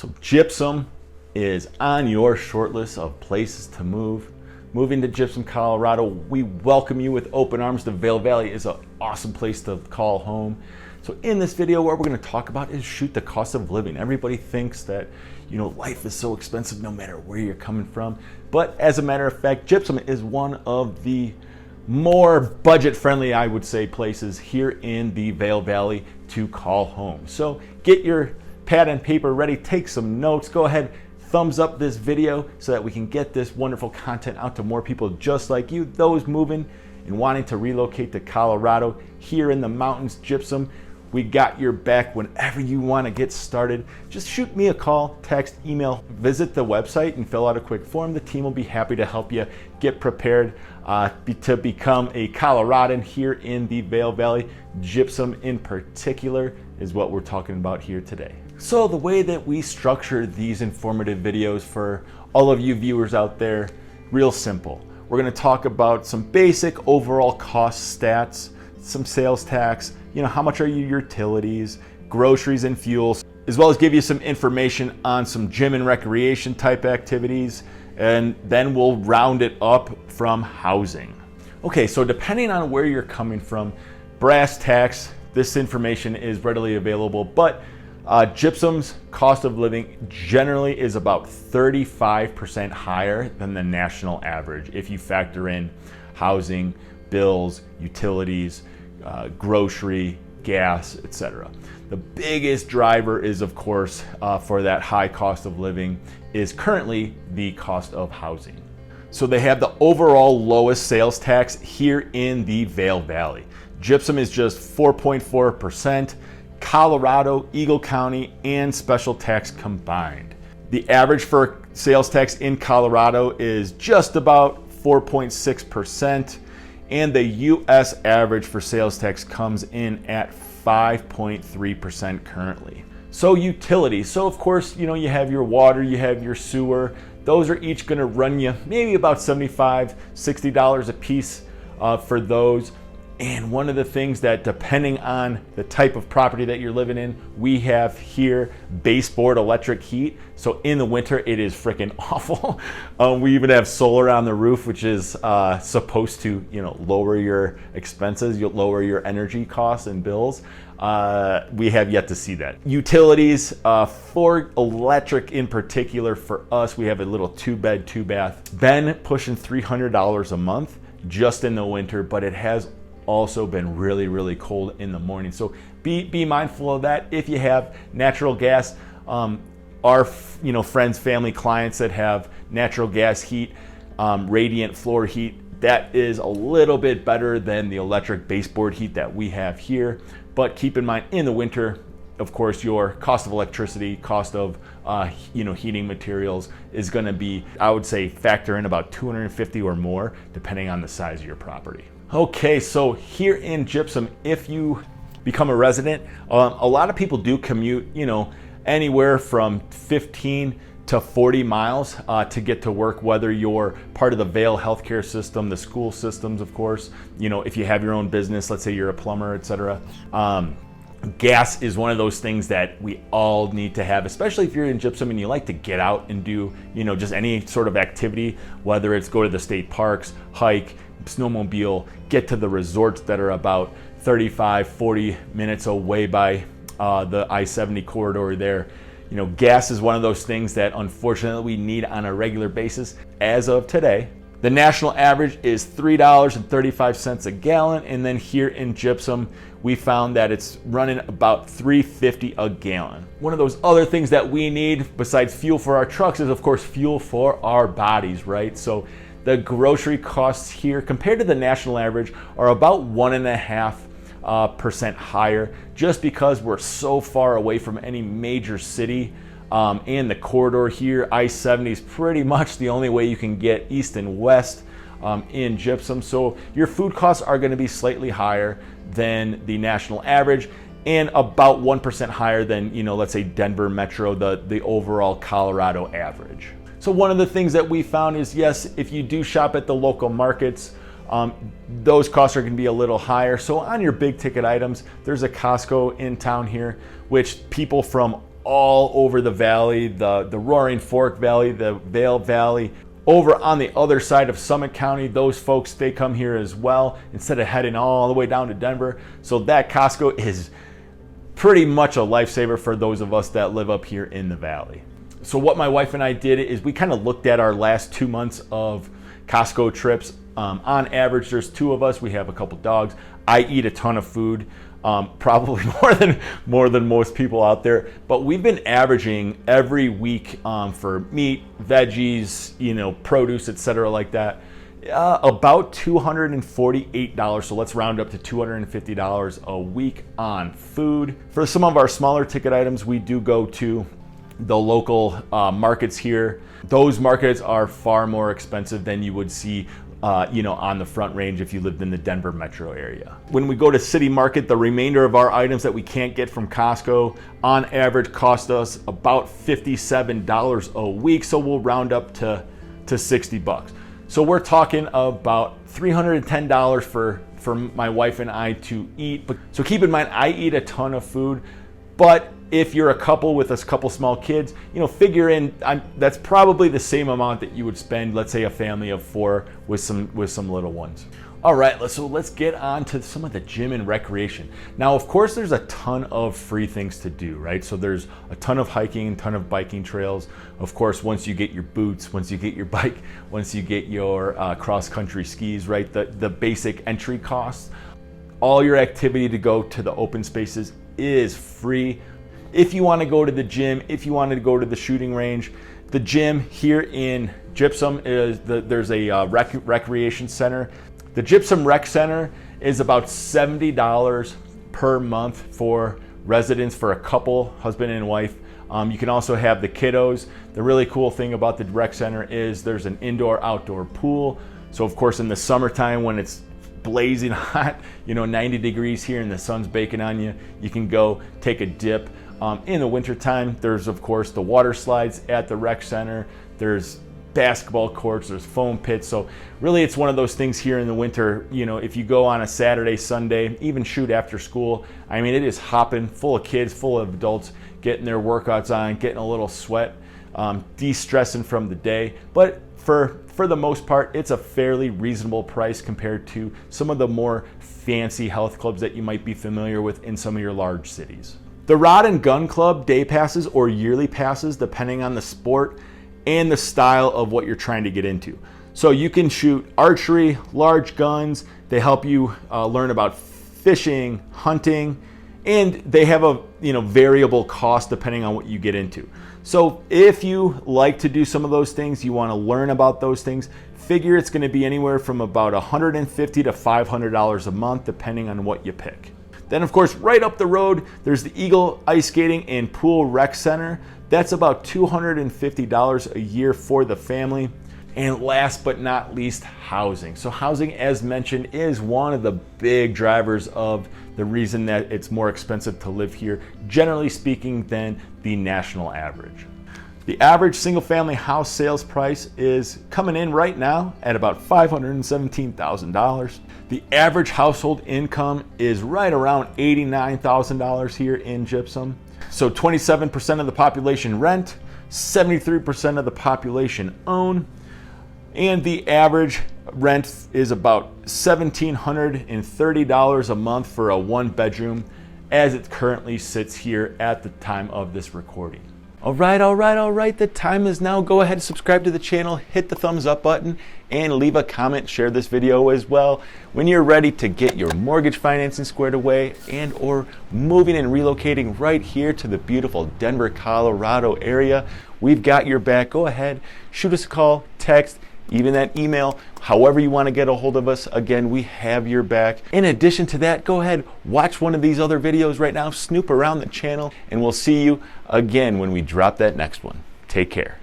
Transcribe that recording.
So Gypsum is on your short list of places to move. Moving to Gypsum, Colorado, we welcome you with open arms. The Vail Valley is an awesome place to call home. So in this video, what we're going to talk about is shoot the cost of living. Everybody thinks that, life is so expensive no matter where you're coming from. But as a matter of fact, Gypsum is one of the more budget-friendly, I would say, places here in the Vail Valley to call home. So get your pad and paper ready, take some notes, go ahead, thumbs up this video so that we can get this wonderful content out to more people just like you, those moving and wanting to relocate to Colorado. Here in the mountains, Gypsum, we got your back whenever you want to get started. Just shoot me a call, text, email, visit the website and fill out a quick form. The team will be happy to help you get prepared to become a Coloradan here in the Vail Valley. Gypsum in particular is what we're talking about here today. So the way that we structure these informative videos for all of you viewers out there, real simple. We're going to talk about some basic overall cost stats, some sales tax, how much are your utilities, groceries and fuels, as well as give you some information on some gym and recreation type activities, and then we'll round it up from housing. Okay, so depending on where you're coming from, brass tacks, this information is readily available, but Gypsum's cost of living generally is about 35% higher than the national average if you factor in housing, bills, utilities, grocery, gas, etc. The biggest driver is, of course, for that high cost of living is currently the cost of housing. So they have the overall lowest sales tax here in the Vail Valley. Gypsum is just 4.4%. Colorado, Eagle County, and special tax combined. The average for sales tax in Colorado is just about 4.6%, and the US average for sales tax comes in at 5.3% currently. So utilities, so of course, you have your water, you have your sewer, those are each gonna run you maybe about $75, $60 a piece for those. And one of the things that, depending on the type of property that you're living in, we have here baseboard electric heat. So in the winter, it is freaking awful. We even have solar on the roof, which is supposed to, lower your expenses, you'll lower your energy costs and bills. We have yet to see that. Utilities, for electric in particular, for us, we have a little 2-bed, 2-bath. Been pushing $300 a month just in the winter, but it has also been really, really cold in the morning. So be mindful of that. If you have natural gas, our friends, family, clients that have natural gas heat, radiant floor heat, that is a little bit better than the electric baseboard heat that we have here. But keep in mind, in the winter, of course, your cost of electricity, cost of heating materials is going to be, I would say, factor in about $250 or more, depending on the size of your property. Okay, so here in Gypsum, if you become a resident, a lot of people do commute, anywhere from 15 to 40 miles to get to work, whether you're part of the Vail healthcare system, the school systems, of course, if you have your own business, let's say you're a plumber, etc. Gas is one of those things that we all need to have, especially if you're in Gypsum and you like to get out and do, just any sort of activity, whether it's go to the state parks, hike, snowmobile, get to the resorts that are about 35, 40 minutes away by the I-70 corridor there. Gas is one of those things that unfortunately we need on a regular basis. As of today, the national average is $3.35 a gallon, and then here in Gypsum, we found that it's running about $3.50 a gallon. One of those other things that we need besides fuel for our trucks is, of course, fuel for our bodies, right? So the grocery costs here compared to the national average are about 1.5% higher, just because we're so far away from any major city. And the corridor here, I-70 is pretty much the only way you can get east and west in Gypsum. So your food costs are going to be slightly higher than the national average and about 1% higher than, let's say Denver Metro, the overall Colorado average. So one of the things that we found is, yes, if you do shop at the local markets, those costs are going to be a little higher. So on your big ticket items, there's a Costco in town here, which people from all over the valley, the Roaring Fork Valley, the Vail Valley. Over on the other side of Summit County, those folks, they come here as well instead of heading all the way down to Denver. So that Costco is pretty much a lifesaver for those of us that live up here in the valley. So what my wife and I did is we kind of looked at our last 2 months of Costco trips. On average, there's 2 of us. We have a couple dogs. I eat a ton of food, probably more than most people out there. But we've been averaging every week for meat, veggies, produce, etc., like that, about $248. So let's round up to $250 a week on food. For some of our smaller ticket items, we do go to the local markets here. Those markets are far more expensive than you would see on the Front Range if you lived in the Denver metro area. When we go to City Market, the remainder of our items that we can't get from Costco on average cost us about $57 a week, so we'll round up to $60. So we're talking about $310 for my wife and I to eat. So keep in mind, I eat a ton of food, but if you're a couple with a couple small kids, figure in that's probably the same amount that you would spend, let's say, a family of 4 with some little ones. All right, so let's get on to some of the gym and recreation. Now, of course, there's a ton of free things to do, right? So there's a ton of hiking, a ton of biking trails. Of course, once you get your boots, once you get your bike, once you get your cross-country skis, right? The basic entry costs. All your activity to go to the open spaces is free. If you want to go to the gym, if you wanted to go to the shooting range, the gym here in Gypsum there's a recreation center. The Gypsum Rec Center is about $70 per month for residents, for a couple, husband and wife. You can also have the kiddos. The really cool thing about the rec center is there's an indoor-outdoor pool. So of course in the summertime when it's blazing hot, 90 degrees here and the sun's baking on you, you can go take a dip. In the wintertime, there's of course the water slides at the rec center. There's basketball courts, there's foam pits. So really it's one of those things here in the winter, if you go on a Saturday, Sunday, even shoot after school, it is hopping, full of kids, full of adults, getting their workouts on, getting a little sweat, de-stressing from the day. But for the most part, it's a fairly reasonable price compared to some of the more fancy health clubs that you might be familiar with in some of your large cities. The Rod and Gun Club day passes or yearly passes, depending on the sport and the style of what you're trying to get into. So you can shoot archery, large guns. They help you learn about fishing, hunting, and they have a variable cost depending on what you get into. So if you like to do some of those things, you want to learn about those things, figure it's going to be anywhere from about $150 to $500 a month, depending on what you pick. Then of course, right up the road, there's the Eagle Ice Skating and Pool Rec Center. That's about $250 a year for the family. And last but not least, housing. So housing, as mentioned, is one of the big drivers of the reason that it's more expensive to live here, generally speaking, than the national average. The average single-family house sales price is coming in right now at about $517,000. The average household income is right around $89,000 here in Gypsum. So 27% of the population rent, 73% of the population own, and the average rent is about $1,730 a month for a 1-bedroom as it currently sits here at the time of this recording. All right, the time is now. Go ahead and subscribe to the channel, hit the thumbs up button, and leave a comment, share this video as well. When you're ready to get your mortgage financing squared away and or moving and relocating right here to the beautiful Denver, Colorado area, we've got your back. Go ahead, shoot us a call, text, even that email, however you want to get a hold of us. Again, we have your back. In addition to that, go ahead, watch one of these other videos right now, snoop around the channel, and we'll see you again when we drop that next one. Take care.